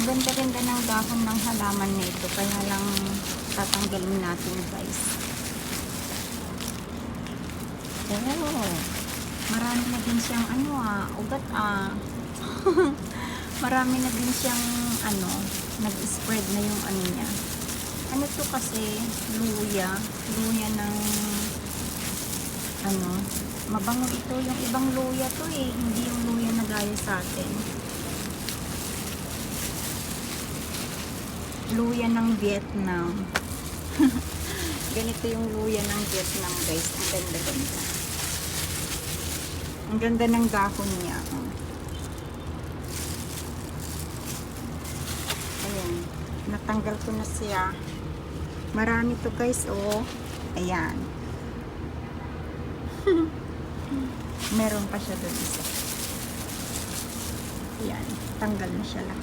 ganda-ganda ng dahon ng halaman nito, kaya lang tatanggalin natin, guys. Oh, marami na din siyang ugat marami na din siyang nag-spread na yung niya. Ano to kasi, luya ng mabango ito. Yung ibang luya to hindi yung luya na gaya sa atin. Luya ng Vietnam. Ganito yung luya ng Vietnam, guys. Ang ganda-ganda. Ang ganda ng dahon niya. Ayan. Natanggal ko na siya. Marami to, guys. Ayan. Meron pa siya doon isa. Ayan. Tanggal na siya lang.